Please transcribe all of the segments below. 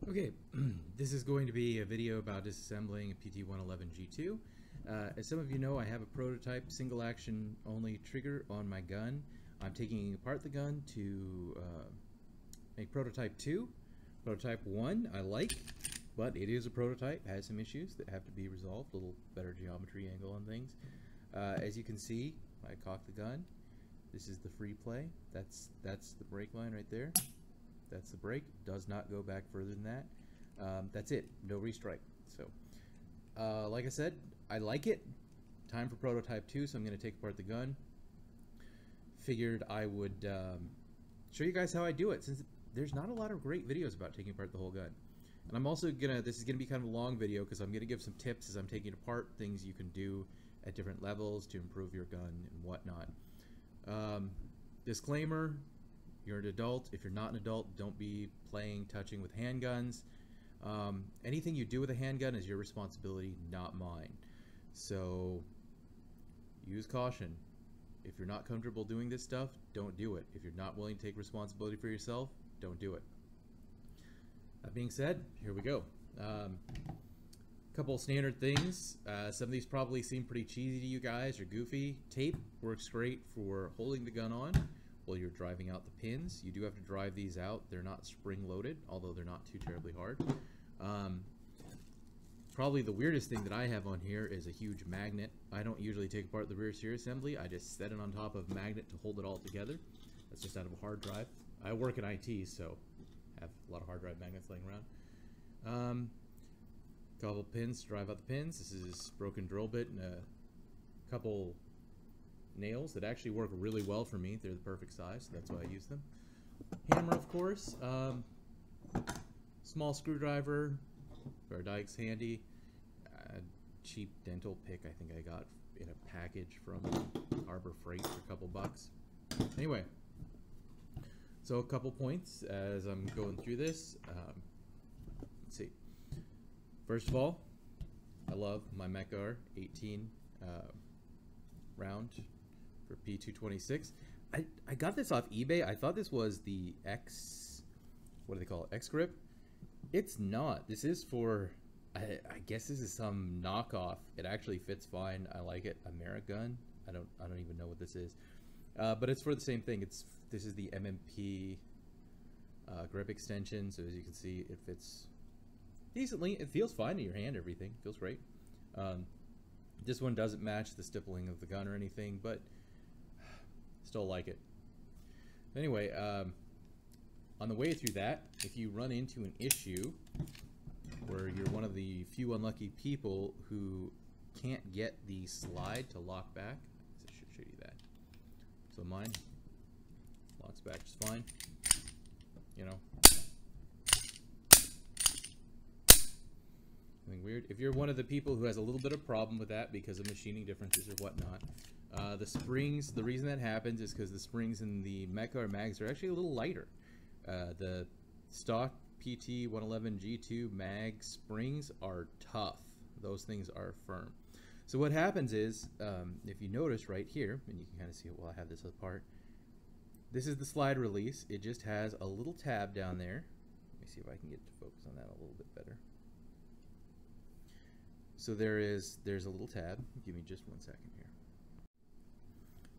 Okay, this is going to be a video about disassembling a PT111 G2. As some of you know, I have a prototype single action only trigger on my gun. I'm taking apart the gun to make prototype 2. Prototype 1 I like, but it is a prototype, has some issues that have to be resolved, a little better geometry angle on things. As you can see, I cock the gun. This is the free play. That's the brake line right there. That's the brake. Does not go back further than that. That's it. No restrike. So, like I said, I like it. Time for prototype 2, so I'm going to take apart the gun. Figured I would show you guys how I do it, since there's not a lot of great videos about taking apart the whole gun. And I'm also this is gonna be kind of a long video because I'm gonna give some tips as I'm taking it apart, things you can do at different levels to improve your gun and whatnot. Disclaimer: you're an adult. If you're not an adult, don't be touching with handguns. Anything you do with a handgun is your responsibility, not mine. So use caution. If you're not comfortable doing this stuff, don't do it. If you're not willing to take responsibility for yourself, don't do it. That being said, here we go. Couple standard things. Some of these probably seem pretty cheesy to you guys or goofy. Tape works great for holding the gun on while you're driving out the pins. You do have to drive these out. They're not spring loaded, although they're not too terribly hard. Probably the weirdest thing that I have on here is a huge magnet. I don't usually take apart the rear sear assembly. I just set it on top of a magnet to hold it all together. That's just out of a hard drive. I work in IT, so I have a lot of hard drive magnets laying around. Couple pins to drive out the pins. This is broken drill bit and a couple nails that actually work really well for me. They're the perfect size, so that's why I use them. Hammer, of course. Small screwdriver. Our dike's handy. Cheap dental pick I think I got in a package from Harbor Freight for a couple bucks. Anyway, so a couple points as I'm going through this. Let's see. First of all, I love my Mechar 18 round for P226. I got this off eBay. I thought this was the what do they call it? X grip. It's not. This is for, I guess this is some knockoff. It actually fits fine. I like it. Amerigun. I don't even know what this is. But it's for the same thing. This is the MMP grip extension. So as you can see, it fits decently. It feels fine in your hand. Everything feels great. This one doesn't match the stippling of the gun or anything, but still like it. Anyway, on the way through that, if you run into an issue where you're one of the few unlucky people who can't get the slide to lock back, I should show you that. So mine locks back just fine, you know. Nothing weird. If you're one of the people who has a little bit of problem with that because of machining differences or whatnot, the springs, the reason that happens is because the springs in the Mechar mags are actually a little lighter. The stock PT111 G2 mag springs are tough. Those things are firm. So what happens is, if you notice right here, and you can kind of see it while I have this apart, this is the slide release. It just has a little tab down there. Let me see if I can get to focus on that a little bit better. So there's a little tab. Give me just 1 second here.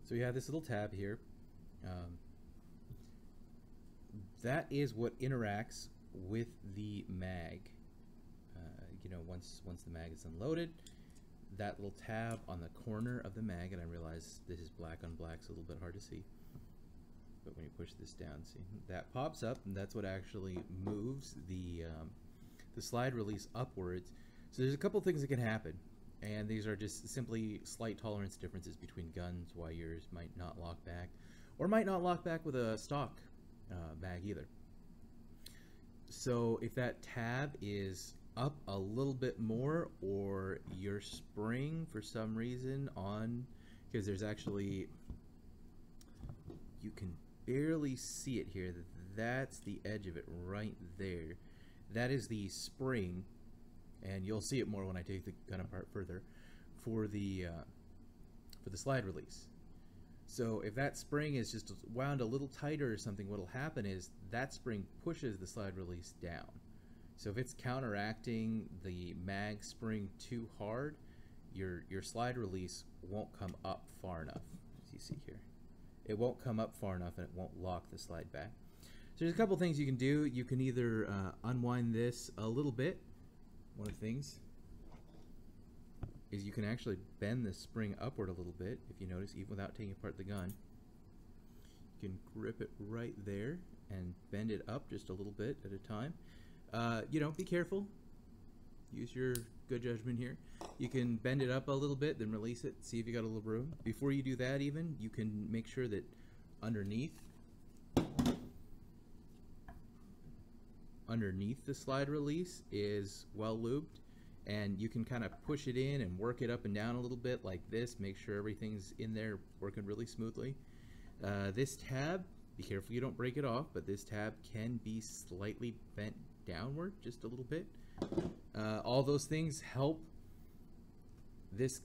So you have this little tab here. That is what interacts with the mag. You know, once the mag is unloaded, that little tab on the corner of the mag, and I realize this is black on black, so a little bit hard to see. But when you push this down, see, that pops up, and that's what actually moves the slide release upwards. So there's a couple things that can happen, and these are just simply slight tolerance differences between guns, why yours might not lock back, or might not lock back with a stock mag either. So if that tab is up a little bit more, or your spring for some reason on, because there's actually, you can barely see it here, that's the edge of it right there. That is the spring, and you'll see it more when I take the gun apart further, for the slide release. So if that spring is just wound a little tighter or something, what'll happen is that spring pushes the slide release down. So if it's counteracting the mag spring too hard, your slide release won't come up far enough, as you see here. It won't come up far enough and it won't lock the slide back. So there's a couple things you can do. You can either unwind this a little bit. One of the things is you can actually bend the spring upward a little bit, if you notice, even without taking apart the gun. You can grip it right there and bend it up just a little bit at a time. You know, be careful. Use your good judgment here. You can bend it up a little bit, then release it, see if you got a little room. Before you do that even, you can make sure that underneath the slide release is well lubed, and you can kind of push it in and work it up and down a little bit like this. Make sure everything's in there working really smoothly. This tab, be careful you don't break it off, but this tab can be slightly bent downward just a little bit. All those things help this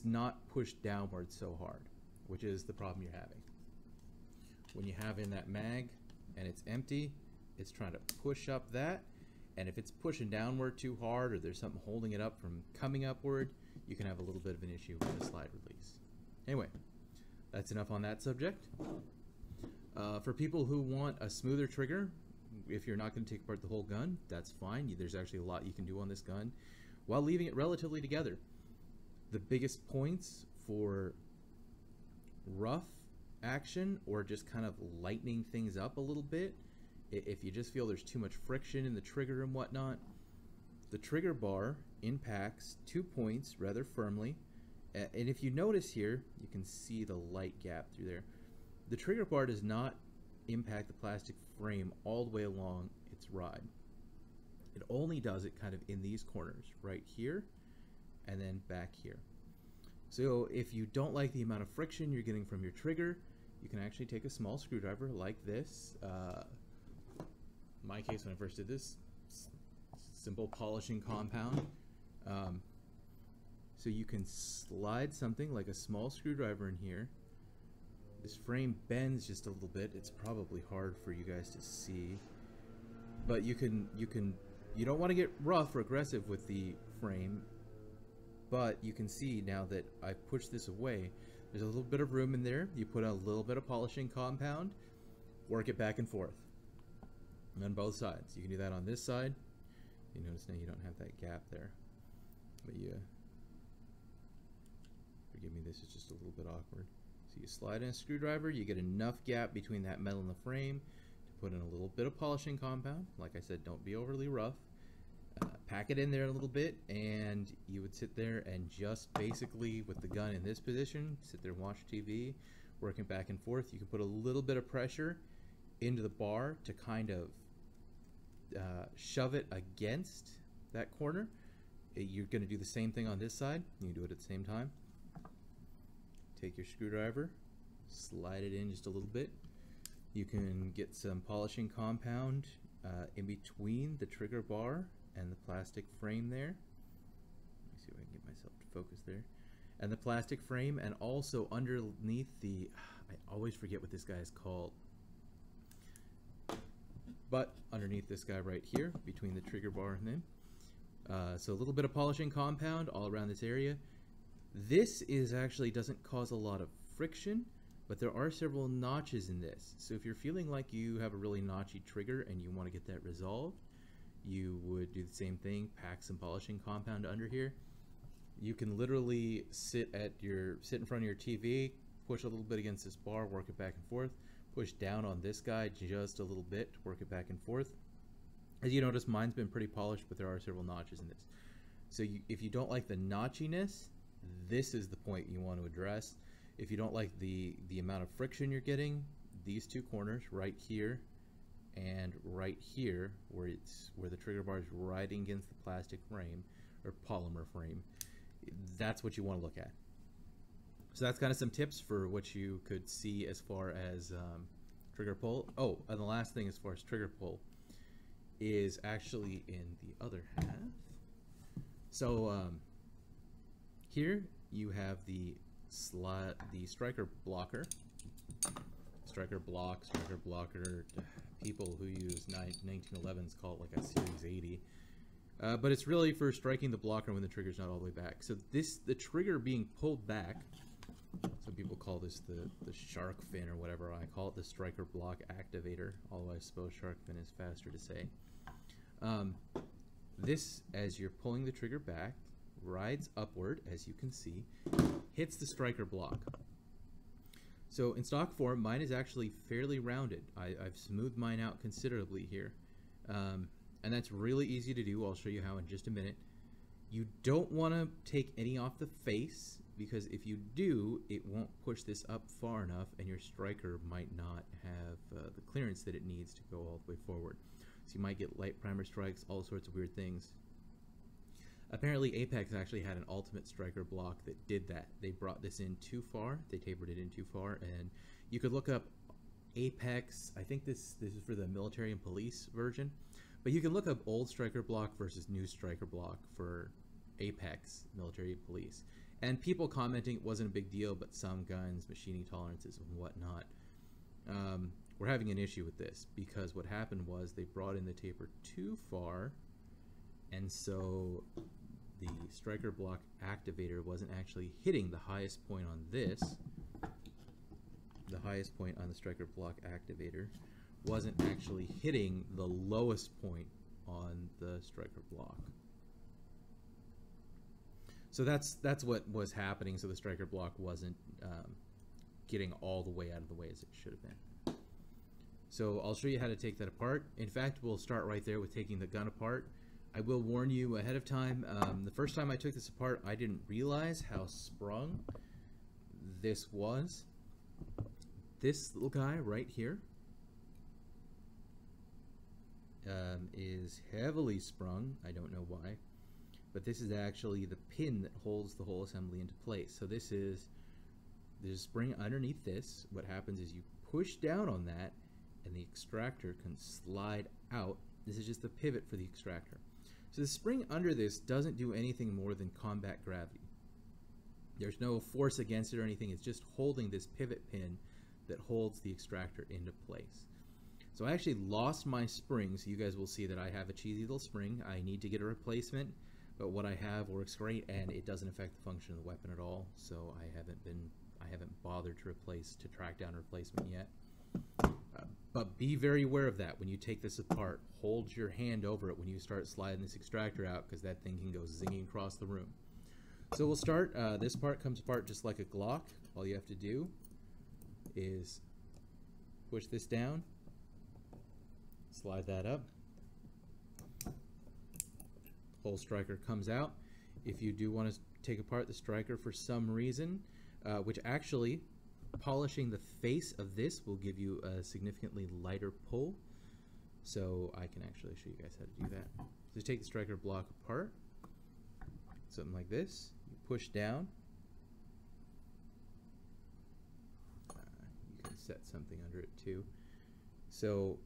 not push downward so hard, which is the problem you're having. When you have in that mag and it's empty, it's trying to push up that, and if it's pushing downward too hard or there's something holding it up from coming upward, you can have a little bit of an issue with the slide release. Anyway, that's enough on that subject. For people who want a smoother trigger, if you're not going to take apart the whole gun, that's fine. There's actually a lot you can do on this gun while leaving it relatively together. The biggest points for rough action or just kind of lightening things up a little bit, if you just feel there's too much friction in the trigger and whatnot, the trigger bar impacts 2 points rather firmly. And if you notice here, you can see the light gap through there. The trigger bar does not impact the plastic frame all the way along its ride. It only does it kind of in these corners, right here and then back here. So if you don't like the amount of friction you're getting from your trigger, you can actually take a small screwdriver like this. In my case, when I first did this, simple polishing compound. So you can slide something like a small screwdriver in here. This frame bends just a little bit. It's probably hard for you guys to see, but you don't want to get rough or aggressive with the frame, but you can see now that I've pushed this away, there's a little bit of room in there. You put a little bit of polishing compound, work it back and forth on both sides. You can do that on this side. You notice now you don't have that gap there, but forgive me, this is just a little bit awkward. So you slide in a screwdriver, you get enough gap between that metal and the frame to put in a little bit of polishing compound. Like I said, don't be overly rough. Pack it in there a little bit, and you would sit there and just basically, with the gun in this position, sit there and watch TV, working back and forth. You can put a little bit of pressure into the bar to kind of shove it against that corner. You're going to do the same thing on this side. You can do it at the same time. Take your screwdriver, slide it in just a little bit. You can get some polishing compound in between the trigger bar and the plastic frame there. Let me see if I can get myself to focus there. And the plastic frame, and also underneath the, I always forget what this guy is called, but underneath this guy right here, between the trigger bar and them. So a little bit of polishing compound all around this area. This actually doesn't cause a lot of friction, but there are several notches in this. So if you're feeling like you have a really notchy trigger and you want to get that resolved, you would do the same thing, pack some polishing compound under here. You can literally sit in front of your TV, push a little bit against this bar, work it back and forth, push down on this guy just a little bit, work it back and forth. As you notice, mine's been pretty polished, but there are several notches in this. So if you don't like the notchiness, this is the point you want to address. If you don't like the amount of friction you're getting, these two corners right here and right here, where the trigger bar is riding against the plastic frame or polymer frame, that's what you want to look at. So that's kind of some tips for what you could see as far as trigger pull. Oh, and the last thing as far as trigger pull is actually in the other half. So here you have the striker blocker. striker block, striker blocker. People who use 1911s call it like a Series 80. But it's really for striking the blocker when the trigger's not all the way back. So the trigger being pulled back, some people call this the shark fin or whatever. I call it the striker block activator, although I suppose shark fin is faster to say. This, as you're pulling the trigger back, rides upward, as you can see, hits the striker block. So in stock form, mine is actually fairly rounded. I've smoothed mine out considerably here. And that's really easy to do. I'll show you how in just a minute. You don't want to take any off the face, because if you do, it won't push this up far enough and your striker might not have the clearance that it needs to go all the way forward. So you might get light primer strikes, all sorts of weird things. Apparently Apex actually had an ultimate striker block that did that. They brought this in too far, they tapered it in too far, and you could look up Apex. I think this is for the military and police version, but you can look up old striker block versus new striker block for Apex, military and police. And people commenting it wasn't a big deal, but some guns, machining tolerances and whatnot, we're having an issue with this, because what happened was they brought in the taper too far, and so the striker block activator wasn't actually hitting the highest point on this. The highest point on the striker block activator wasn't actually hitting the lowest point on the striker block. So that's what was happening. So the striker block wasn't getting all the way out of the way as it should have been. So I'll show you how to take that apart. In fact, we'll start right there with taking the gun apart. I will warn you ahead of time, the first time I took this apart, I didn't realize how sprung this was. This little guy right here is heavily sprung. I don't know why, but this is actually the pin that holds the whole assembly into place. So there's a spring underneath this. What happens is you push down on that and the extractor can slide out. This is just the pivot for the extractor. So the spring under this doesn't do anything more than combat gravity. There's no force against it or anything. It's just holding this pivot pin that holds the extractor into place. So I actually lost my spring, so you guys will see that I have a cheesy little spring. I need to get a replacement, but what I have works great and it doesn't affect the function of the weapon at all. So I haven't bothered to track down a replacement yet. But be very aware of that when you take this apart. Hold your hand over it when you start sliding this extractor out, because that thing can go zinging across the room. So we'll start. This part comes apart just like a Glock. All you have to do is push this down, slide that up. Whole striker comes out. If you do want to take apart the striker for some reason, which actually polishing the face of this will give you a significantly lighter pull. So I can actually show you guys how to do that. So take the striker block apart, something like this. You push down. You can set something under it too. So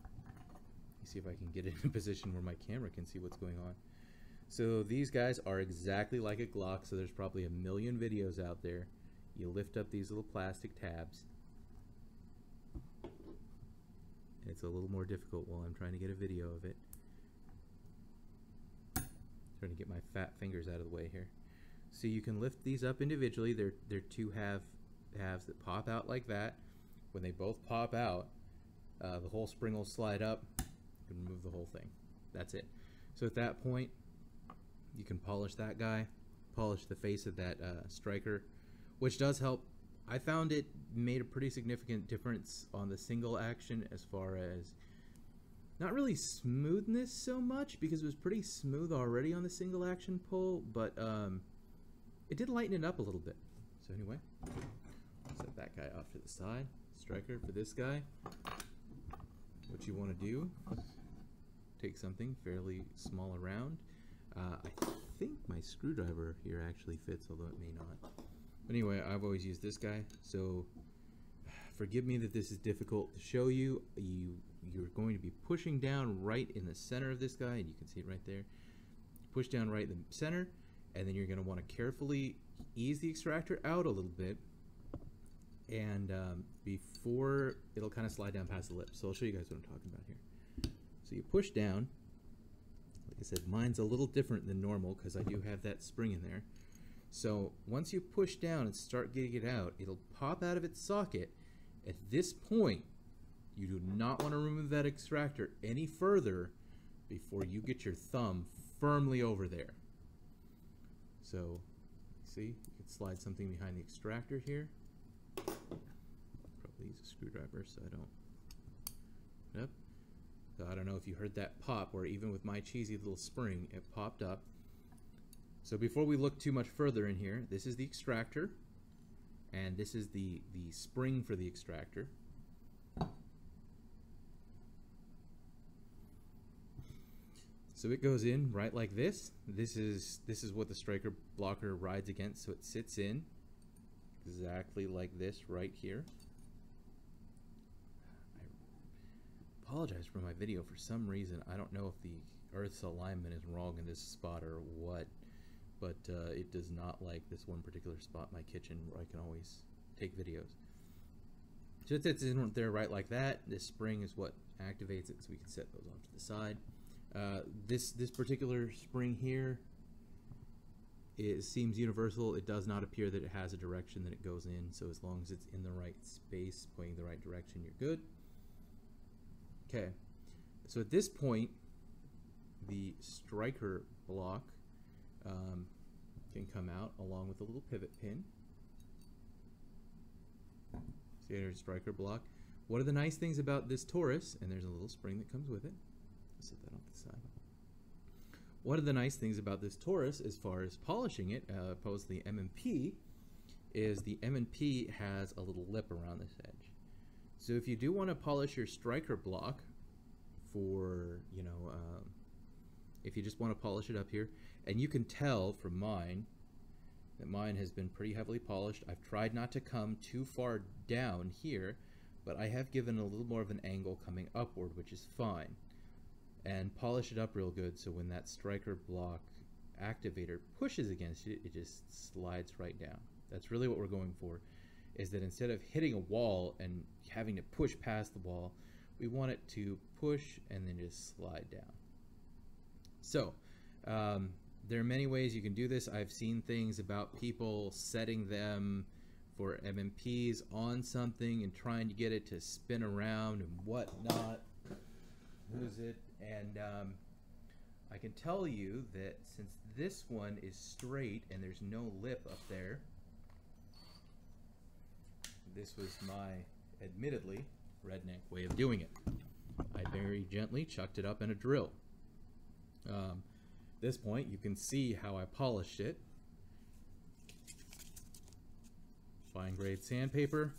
let me see if I can get it in a position where my camera can see what's going on. So these guys are exactly like a Glock, so there's probably a million videos out there. You lift up these little plastic tabs. It's a little more difficult while I'm trying to get a video of it. Trying to get my fat fingers out of the way here. So you can lift these up individually. They're two halves that pop out like that. When they both pop out, the whole spring will slide up. You can remove the whole thing. That's it. So at that point, you can polish that guy, polish the face of that striker, which does help. I found it made a pretty significant difference on the single action, as far as not really smoothness so much, because it was pretty smooth already on the single action pull, but it did lighten it up a little bit. So anyway, set that guy off to the side. Striker for this guy. What you want to do, take something fairly small around. I think my screwdriver here actually fits, although it may not. But anyway, I've always used this guy, so forgive me that this is difficult to show you. You're going to be pushing down right in the center of this guy, and you can see it right there. Push down right in the center, and then you're going to want to carefully ease the extractor out a little bit, and before it'll kind of slide down past the lip. So I'll show you guys what I'm talking about here. So you push down. Like I said, mine's a little different than normal because I do have that spring in there. So once you push down and start getting it out, it'll pop out of its socket. At this point, you do not want to remove that extractor any further before you get your thumb firmly over there. So, see, you can slide something behind the extractor here. Probably use a screwdriver so I don't. Yep. So I don't know if you heard that pop, where even with my cheesy little spring, it popped up. So before we look too much further in here, this is the extractor, and this is the spring for the extractor. So it goes in right like this. This is what the striker blocker rides against, so it sits in exactly like this right here. I apologize for my video. For some reason, I don't know if the Earth's alignment is wrong in this spot or what, but it does not like this one particular spot in my kitchen where I can always take videos. So it sits in there right like that. This spring is what activates it, so we can set those off to the side. This particular spring here, it seems universal. It does not appear that it has a direction that it goes in, so as long as it's in the right space, pointing the right direction, you're good. Okay, so at this point, the striker block can come out along with a little pivot pin. See, there's striker block. One of the nice things about this Taurus, and there's a little spring that comes with it. Set that off the side. One of the nice things about this Taurus, as far as polishing it, opposed to the M&P, is the M&P has a little lip around this edge. So if you do want to polish your striker block for, you know, if you just want to polish it up here, and you can tell from mine that mine has been pretty heavily polished. I've tried not to come too far down here, but I have given a little more of an angle coming upward, which is fine. And polish it up real good so when that striker block activator pushes against it, it just slides right down. That's really what we're going for, is that instead of hitting a wall and having to push past the wall, we want it to push and then just slide down. So there are many ways you can do this. I've seen things about people setting them for MMPs on something and trying to get it to spin around and whatnot. Lose it. And I can tell you that since this one is straight and there's no lip up there, this was my admittedly redneck way of doing it. I very gently chucked it up in a drill. At this point, you can see how I polished it. Fine grade sandpaper.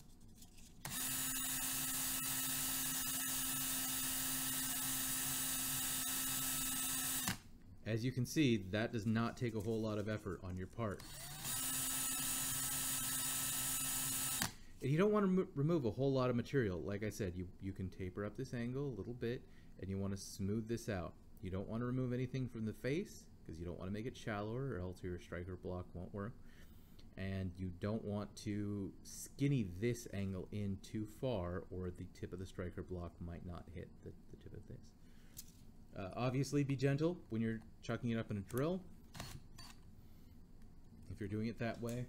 As you can see, that does not take a whole lot of effort on your part. And you don't want to remove a whole lot of material. Like I said, you can taper up this angle a little bit, and you want to smooth this out. You don't want to remove anything from the face, because you don't want to make it shallower, or else your striker block won't work. And you don't want to skinny this angle in too far, or the tip of the striker block might not hit the tip of this. Obviously, be gentle when you're chucking it up in a drill. If you're doing it that way,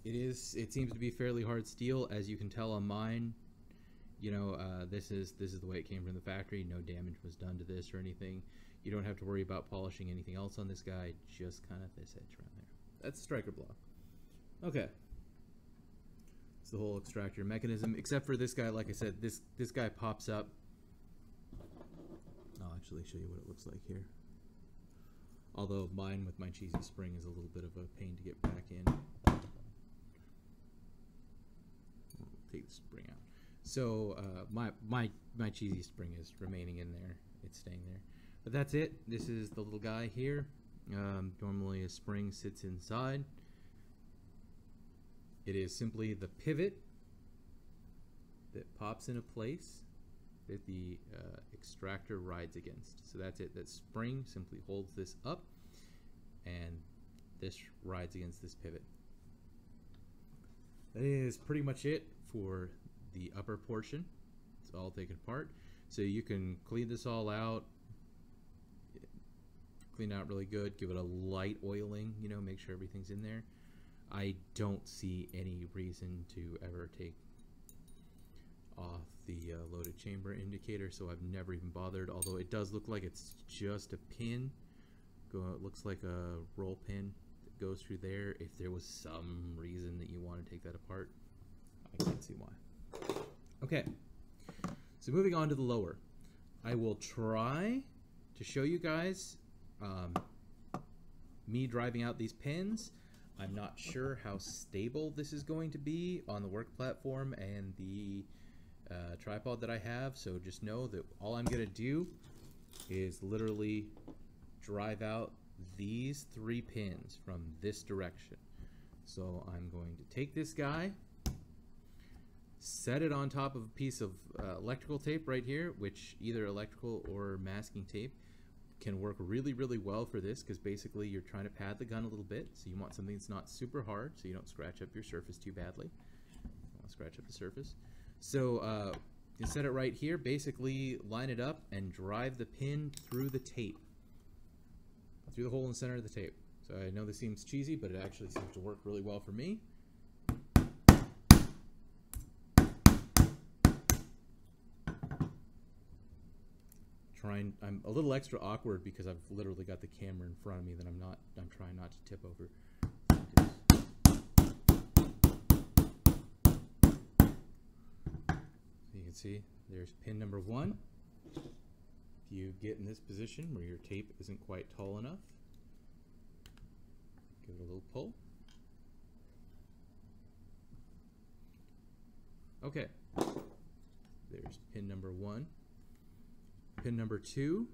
it seems to be fairly hard steel, as you can tell on mine. You know, this is the way it came from the factory. No damage was done to this or anything. You don't have to worry about polishing anything else on this guy. Just kind of this edge around there. That's the striker block. Okay. It's the whole extractor mechanism, except for this guy. Like I said, this guy pops up. I'll actually show you what it looks like here. Although mine with my cheesy spring is a little bit of a pain to get back in. I'll take the spring out. So my cheesy spring is remaining in there. It's staying there. But that's it. This is the little guy here. Normally a spring sits inside. It is simply the pivot that pops into place that the extractor rides against. So that's it. That spring simply holds this up, and this rides against this pivot. that is pretty much it for the upper portion. It's all taken apart. So you can clean this all out, clean out really good, give it a light oiling, you know, make sure everything's in there. I don't see any reason to ever take off the loaded chamber indicator, so I've never even bothered, although it does look like it's just a pin. It looks like a roll pin that goes through there. If there was some reason that you want to take that apart, I can't see why. Okay, so moving on to the lower. I will try to show you guys me driving out these pins. I'm not sure how stable this is going to be on the work platform and the tripod that I have, so just know that all I'm going to do is literally drive out these 3 pins from this direction. So I'm going to take this guy, set it on top of a piece of electrical tape right here, which either electrical or masking tape can work really, really well for this, because basically you're trying to pad the gun a little bit, so you want something that's not super hard so you don't scratch up your surface too badly. You want to scratch up the surface. So you set it right here, basically line it up and drive the pin through the tape, through the hole in the center of the tape. So I know this seems cheesy, but it actually seems to work really well for me. I'm a little extra awkward because I've literally got the camera in front of me that I'm trying not to tip over. So you can see there's pin number 1. If you get in this position where your tape isn't quite tall enough, give it a little pull. Okay, there's pin number 1. Pin number 2,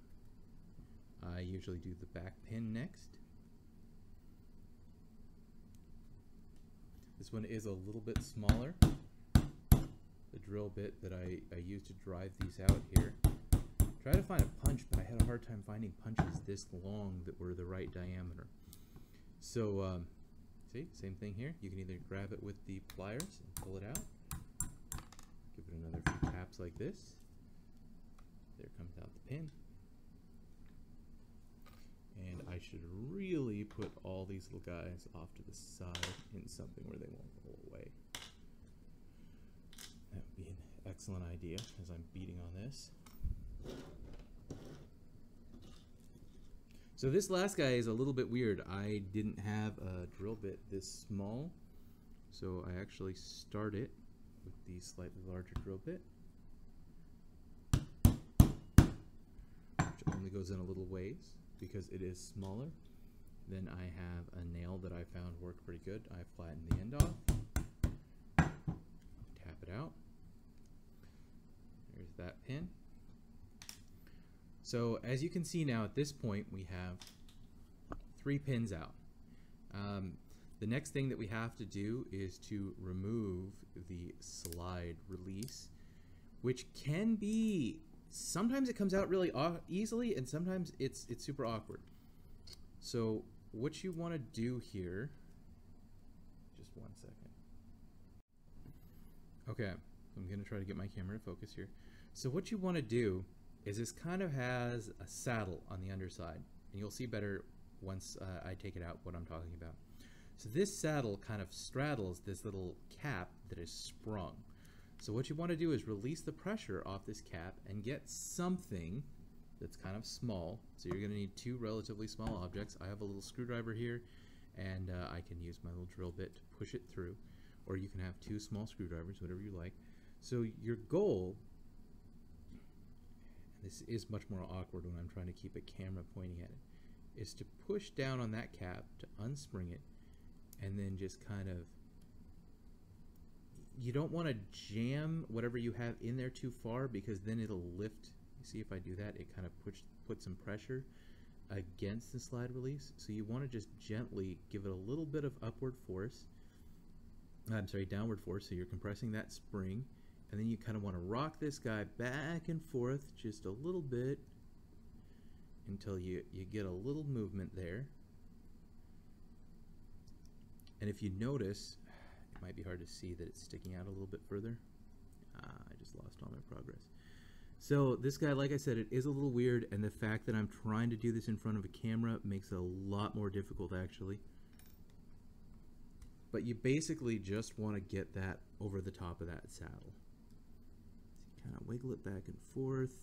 I usually do the back pin next. This one is a little bit smaller. The drill bit that I use to drive these out here. Try to find a punch, but I had a hard time finding punches this long that were the right diameter. So, see, same thing here. You can either grab it with the pliers and pull it out. Give it another few taps like this. There comes out the pin. And I should really put all these little guys off to the side in something where they won't roll away. That would be an excellent idea as I'm beating on this. So this last guy is a little bit weird. I didn't have a drill bit this small, so I actually start it with the slightly larger drill bit, which only goes in a little ways because it is smaller. Then I have a nail that I found worked pretty good. I flatten the end off, tap it out. There's that pin. So as you can see now at this point we have 3 pins out. The next thing that we have to do is to remove the slide release, which can be, sometimes it comes out really easily and sometimes it's super awkward. So what you want to do here, just one second. Okay, I'm going to try to get my camera to focus here. So what you want to do is this kind of has a saddle on the underside, and you'll see better once I take it out what I'm talking about. So this saddle kind of straddles this little cap that is sprung. So what you want to do is release the pressure off this cap and get something that's kind of small. So you're going to need 2 relatively small objects. I have a little screwdriver here, and I can use my little drill bit to push it through, or you can have 2 small screwdrivers, whatever you like. So your goal, this is much more awkward when I'm trying to keep a camera pointing at it, is to push down on that cap to unspring it, and then just kind of, you don't want to jam whatever you have in there too far because then it'll lift. You see, if I do that, it kind of puts some pressure against the slide release. So you want to just gently give it a little bit of downward force, so you're compressing that spring. And then you kind of want to rock this guy back and forth just a little bit until you get a little movement there. And if you notice, it Might be hard to see that it's sticking out a little bit further. I just lost all my progress. So this guy, like I said, it is a little weird, and the fact that I'm trying to do this in front of a camera makes it a lot more difficult, actually. But you basically just want to get that over the top of that saddle. So you kind of wiggle it back and forth.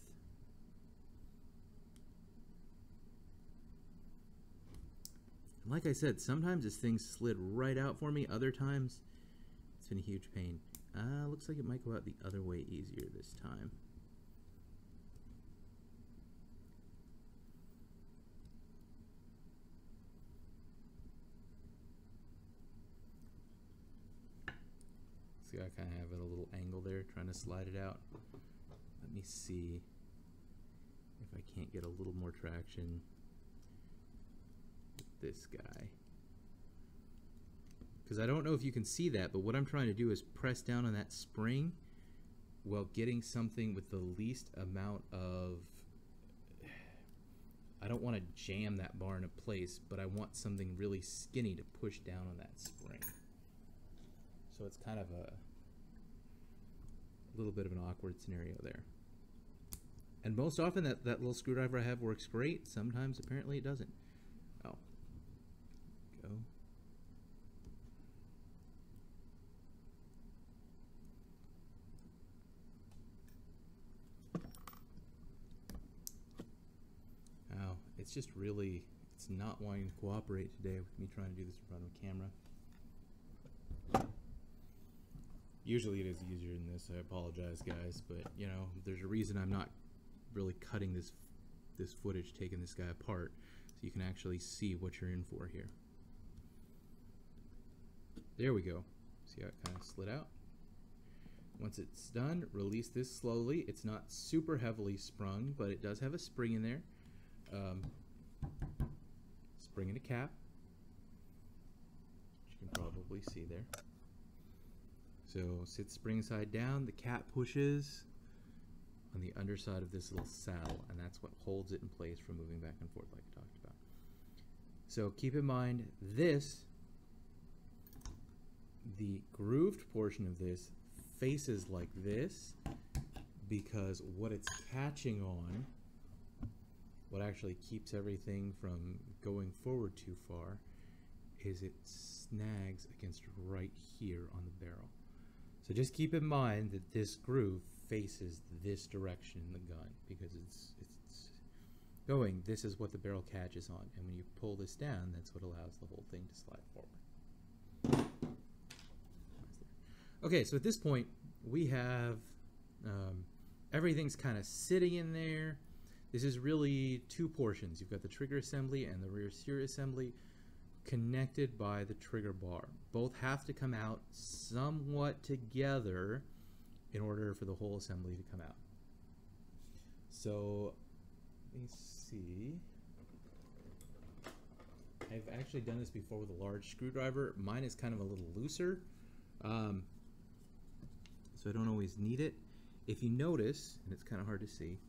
And like I said, sometimes this thing slid right out for me. Other times, it's been a huge pain. Looks like it might go out the other way easier this time. See, I kind of have it a little angle there, trying to slide it out. Let me see if I can't get a little more traction with this guy. Because I don't know if you can see that, but what I'm trying to do is press down on that spring while getting something with the least amount of... I don't want to jam that bar into place, but I want something really skinny to push down on that spring. So it's kind of a little bit of an awkward scenario there. And most often that little screwdriver I have works great. Sometimes apparently it doesn't. Oh. Go. Wow, it's just really, it's not wanting to cooperate today with me trying to do this in front of a camera. Usually it is easier than this. I apologize, guys, but you know, there's a reason I'm not really cutting this footage, taking this guy apart, so you can actually see what you're in for here. There we go. See how it kind of slid out? Once it's done, release this slowly. It's not super heavily sprung, but it does have a spring in there. Spring and a cap, which you can probably see there. So sit spring side down, the cap pushes on the underside of this little saddle, and that's what holds it in place from moving back and forth like I talked about. So keep in mind this, the grooved portion of this faces like this because what it's catching on, what actually keeps everything from going forward too far, is it snags against right here on the barrel. So just keep in mind that this groove faces this direction in the gun because it's going, this is what the barrel catches on, and when you pull this down, that's what allows the whole thing to slide forward. Okay, so at this point we have everything's kind of sitting in there. This is really two portions. You've got the trigger assembly and the rear sear assembly connected by the trigger bar. Both have to come out somewhat together in order for the whole assembly to come out. So let me see. I've actually done this before with a large screwdriver. Mine is kind of a little looser, so I don't always need it. If you notice, and it's kind of hard to see,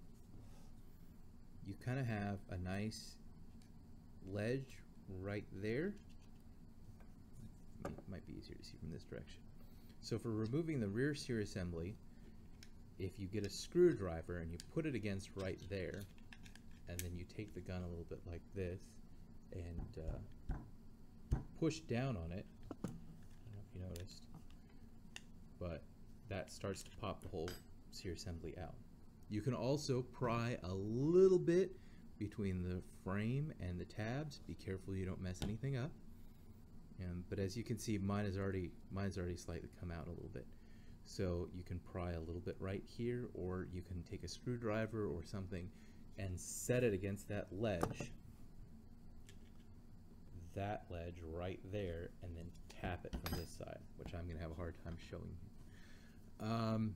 you kind of have a nice ledge right there. It might be easier to see from this direction. So for removing the rear sear assembly, if you get a screwdriver and you put it against right there, and then you take the gun a little bit like this and push down on it, I don't know if you noticed, but that starts to pop the whole sear assembly out. You can also pry a little bit between the frame and the tabs. Be careful you don't mess anything up. But as you can see, mine's already slightly come out a little bit. So you can pry a little bit right here, or you can take a screwdriver or something and set it against that ledge right there, and then tap it from this side, which I'm going to have a hard time showing you.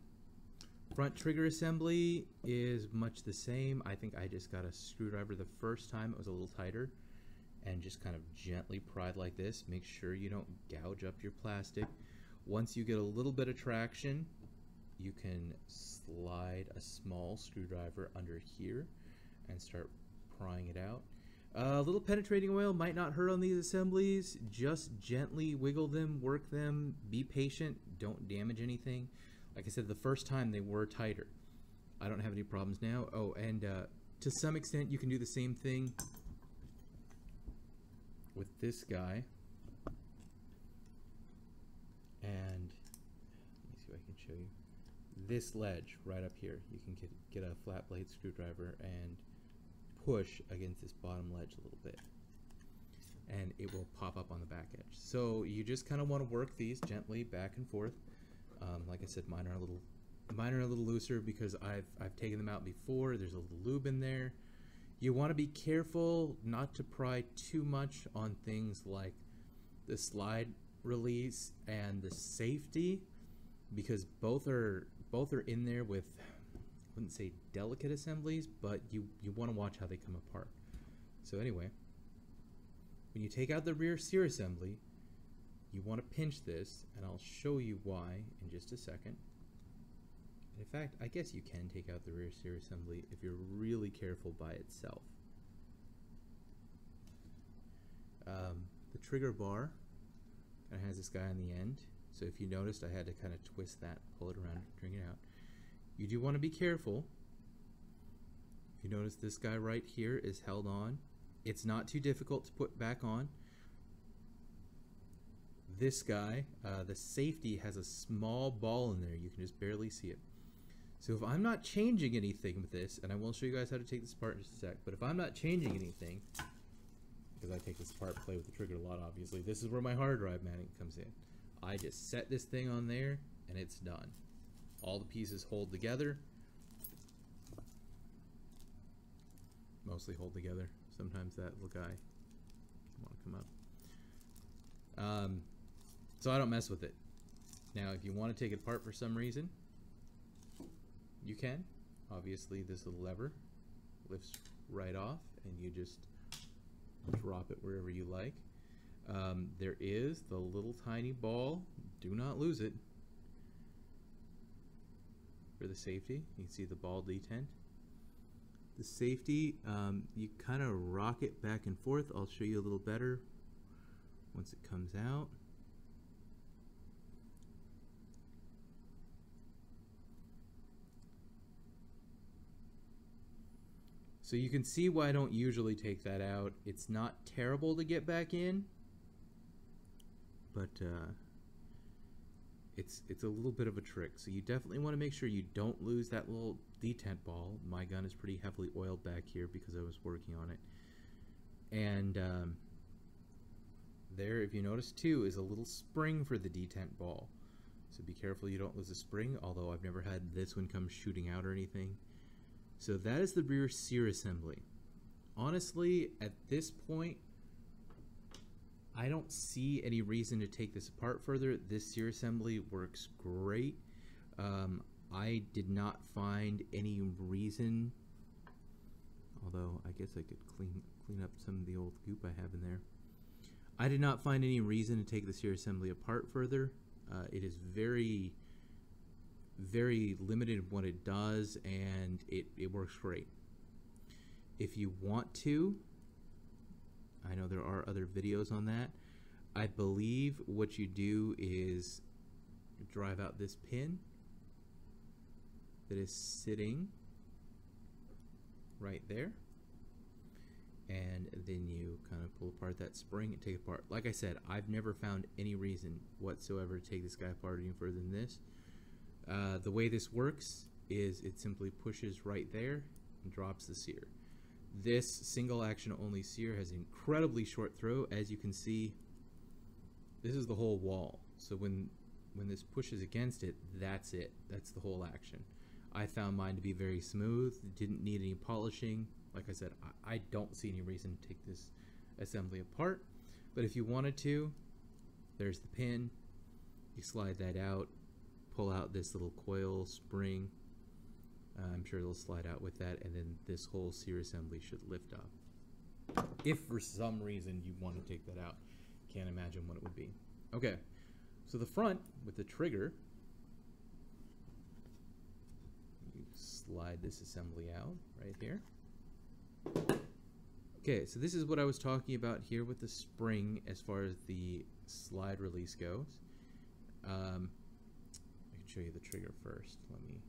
Front trigger assembly is much the same. I think I just got a screwdriver the first time. It was a little tighter, and just kind of gently pried like this. Make sure you don't gouge up your plastic. Once you get a little bit of traction, you can slide a small screwdriver under here and start prying it out. A little penetrating oil might not hurt on these assemblies. Just gently wiggle them, work them, be patient, don't damage anything. Like I said, the first time they were tighter. I don't have any problems now. Oh, and to some extent you can do the same thing with this guy. And let me see if I can show you. This ledge right up here, you can get a flat blade screwdriver and push against this bottom ledge a little bit, and it will pop up on the back edge. So you just kind of want to work these gently back and forth. Like I said, mine are a little looser because I've taken them out before. There's a little lube in there. You want to be careful not to pry too much on things like the slide release and the safety, because both are in there with, I wouldn't say delicate assemblies, but you want to watch how they come apart. So anyway, when you take out the rear sear assembly, you want to pinch this, and I'll show you why in just a second. In fact, I guess you can take out the rear sear assembly if you're really careful by itself. The trigger bar kind of has this guy on the end, so if you noticed, I had to kind of twist that, pull it around, bring it out. You do want to be careful. If you notice, this guy right here is held on. It's not too difficult to put back on. This guy, the safety has a small ball in there. You can just barely see it. So if I'm not changing anything with this, and I will show you guys how to take this apart in just a sec, but if I'm not changing anything, because I take this apart, play with the trigger a lot, obviously, this is where my hard drive mounting comes in. I just set this thing on there, and it's done. All the pieces hold together. Mostly hold together. Sometimes that little guy want to come up. So I don't mess with it. Now, if you want to take it apart for some reason, you can. Obviously, this little lever lifts right off, and you just drop it wherever you like. There is the little tiny ball. Do not lose it. For the safety, you can see the ball detent. The safety, you kind of rock it back and forth. I'll show you a little better once it comes out. So you can see why I don't usually take that out. It's not terrible to get back in, but it's a little bit of a trick. So you definitely want to make sure you don't lose that little detent ball. My gun is pretty heavily oiled back here because I was working on it. And there, if you notice too, is a little spring for the detent ball. So be careful you don't lose a spring, although I've never had this one come shooting out or anything. So that is the rear sear assembly. Honestly, at this point, I don't see any reason to take this apart further. This sear assembly works great. I did not find any reason, although I guess I could clean up some of the old goop I have in there. I did not find any reason to take the sear assembly apart further. It is very limited in what it does, and it works great. If you want to, I know there are other videos on that. I believe what you do is drive out this pin that is sitting right there, and then you kind of pull apart that spring and take it apart. Like I said, I've never found any reason whatsoever to take this guy apart any further than this. The way this works is it simply pushes right there and drops the sear. This single action only sear has an incredibly short throw. As you can see, this is the whole wall. So when this pushes against it, that's it. That's the whole action. I found mine to be very smooth. It didn't need any polishing. Like I said, I don't see any reason to take this assembly apart. But if you wanted to, there's the pin. You slide that out, pull out this little coil spring. I'm sure it'll slide out with that, and then this whole sear assembly should lift up. If for some reason you want to take that out, can't imagine what it would be. Okay, so the front with the trigger, you slide this assembly out right here. Okay, so this is what I was talking about here with the spring as far as the slide release goes. I can show you the trigger first. Let me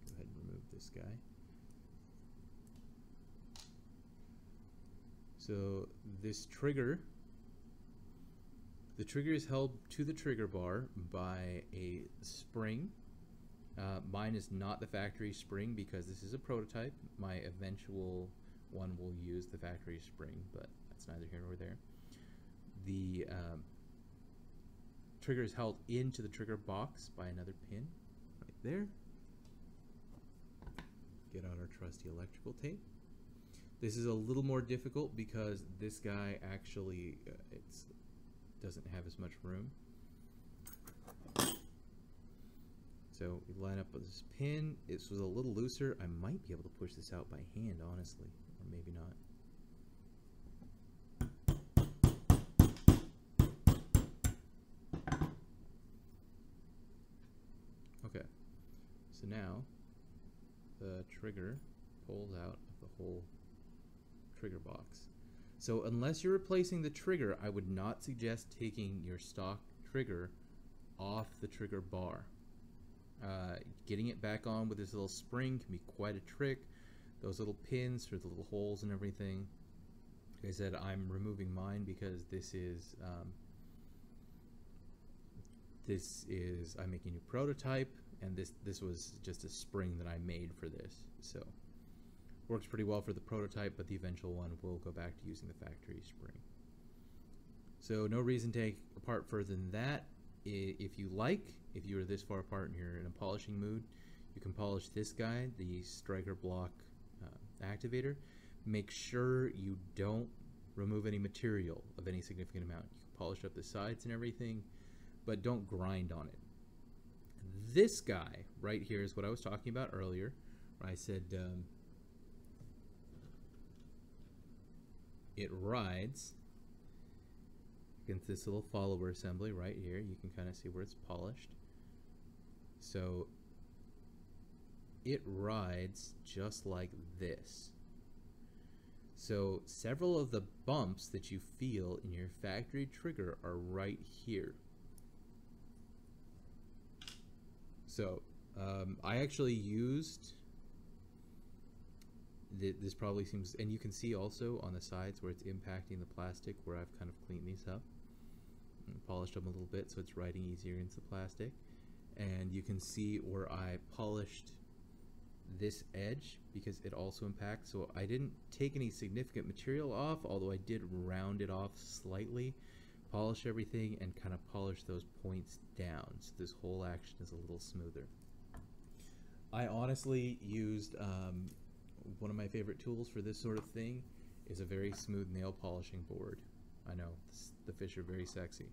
go ahead and remove this guy. So this trigger, the trigger is held to the trigger bar by a spring. Mine is not the factory spring because this is a prototype. My eventual one will use the factory spring, but that's neither here nor there. The trigger is held into the trigger box by another pin right there. Get out our trusty electrical tape. This is a little more difficult because this guy actually doesn't have as much room. So we line up with this pin. This was a little looser. I might be able to push this out by hand, honestly, or maybe not. Okay, so now the trigger pulls out of the whole trigger box. So unless you're replacing the trigger, I would not suggest taking your stock trigger off the trigger bar. Getting it back on with this little spring can be quite a trick. Those little pins through the little holes and everything. Like I said, I'm removing mine because this is I'm making a new prototype, and this was just a spring that I made for this. So works pretty well for the prototype, but the eventual one will go back to using the factory spring. So no reason to take apart further than that. If you like, if you are this far apart and you're in a polishing mood, you can polish this guy, the striker block activator. Make sure you don't remove any material of any significant amount. You can polish up the sides and everything, but don't grind on it. This guy right here is what I was talking about earlier, where I said it rides against this little follower assembly right here. You can kind of see where it's polished. So it rides just like this. So several of the bumps that you feel in your factory trigger are right here. So I actually used this, probably seems, and you can see also on the sides where it's impacting the plastic, where I've kind of cleaned these up and polished them a little bit so it's riding easier into the plastic. And you can see where I polished this edge because it also impacts. So I didn't take any significant material off, although I did round it off slightly, polish everything, and kind of polish those points down so this whole action is a little smoother. I honestly used one of my favorite tools for this sort of thing is a very smooth nail polishing board. I know, the fish are very sexy.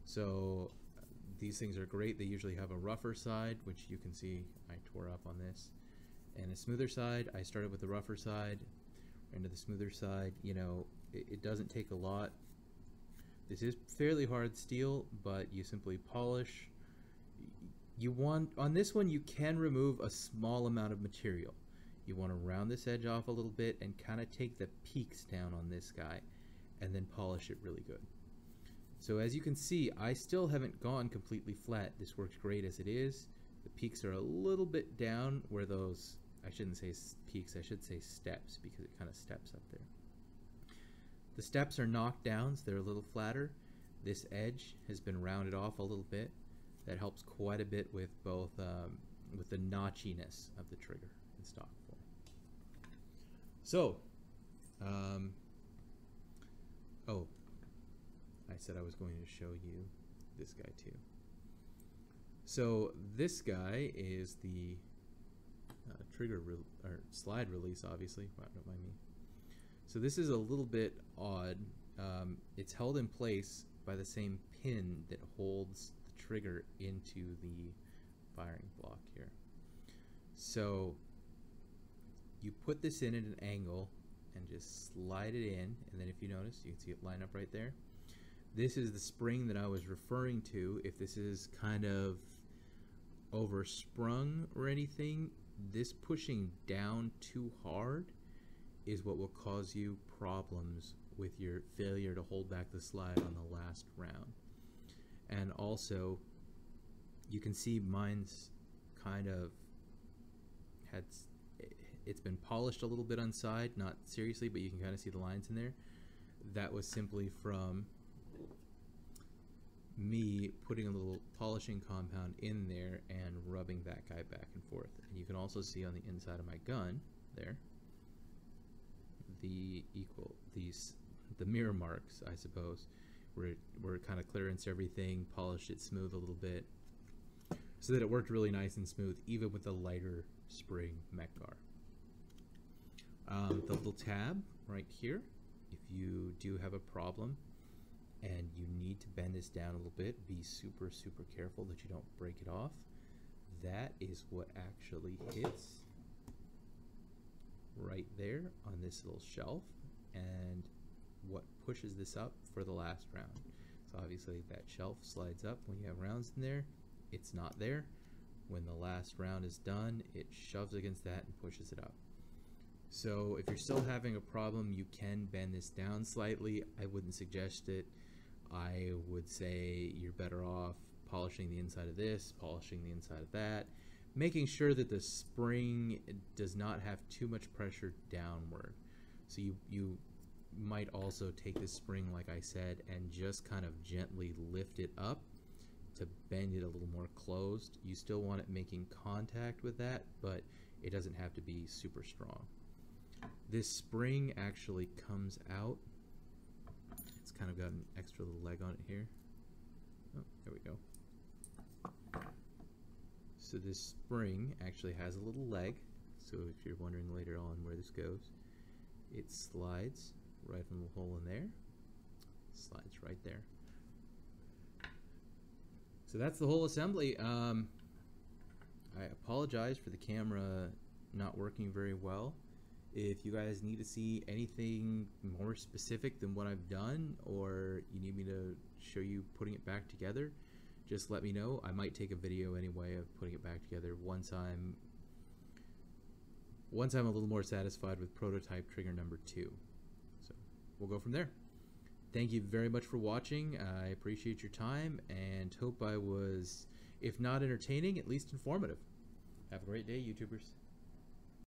So these things are great. They usually have a rougher side, which you can see I tore up on this, and a smoother side. I started with the rougher side, into the smoother side. You know, it doesn't take a lot. This is fairly hard steel, but you simply polish. You want, on this one, you can remove a small amount of material. You want to round this edge off a little bit and kind of take the peaks down on this guy and then polish it really good. So as you can see, I still haven't gone completely flat. This works great as it is. The peaks are a little bit down where those, I shouldn't say peaks, I should say steps, because it kind of steps up there. The steps are knocked down, so they're a little flatter. This edge has been rounded off a little bit. That helps quite a bit with both, with the notchiness of the trigger in stock form. So, oh, I said I was going to show you this guy too. So this guy is the trigger or slide release, obviously. Wow, don't mind me. So this is a little bit odd. It's held in place by the same pin that holds the trigger into the firing block here. So you put this in at an angle and just slide it in, and then if you notice, you can see it line up right there. This is the spring that I was referring to. If this is kind of oversprung or anything, this pushing down too hard is what will cause you problems with your failure to hold back the slide on the last round. And also, you can see mine's kind of it's been polished a little bit on side, not seriously, but you can kind of see the lines in there. That was simply from me putting a little polishing compound in there and rubbing that guy back and forth. And you can also see on the inside of my gun there the mirror marks, I suppose, where it kind of clearanced everything, polished it smooth a little bit, so that it worked really nice and smooth, even with the lighter spring mech car. The little tab right here, if you do have a problem and you need to bend this down a little bit, be super careful that you don't break it off. That is what actually hits right there on this little shelf, and what pushes this up for the last round. So obviously that shelf slides up when you have rounds in there. It's not there. When the last round is done, it shoves against that and pushes it up. So if you're still having a problem, you can bend this down slightly. I wouldn't suggest it. I would say you're better off polishing the inside of this, polishing the inside of that, making sure that the spring does not have too much pressure downward. So you might also take this spring, like I said, and just kind of gently lift it up to bend it a little more closed. You still want it making contact with that, but it doesn't have to be super strong. This spring actually comes out. It's kind of got an extra little leg on it here. Oh, there we go. So this spring actually has a little leg. So if you're wondering later on where this goes, it slides right from the hole in there. Slides right there. So that's the whole assembly. I apologize for the camera not working very well. If you guys need to see anything more specific than what I've done, or you need me to show you putting it back together, just let me know. I might take a video anyway of putting it back together once I'm a little more satisfied with prototype trigger number 2. So we'll go from there. Thank you very much for watching. I appreciate your time and hope I was, if not entertaining, at least informative. Have a great day, YouTubers.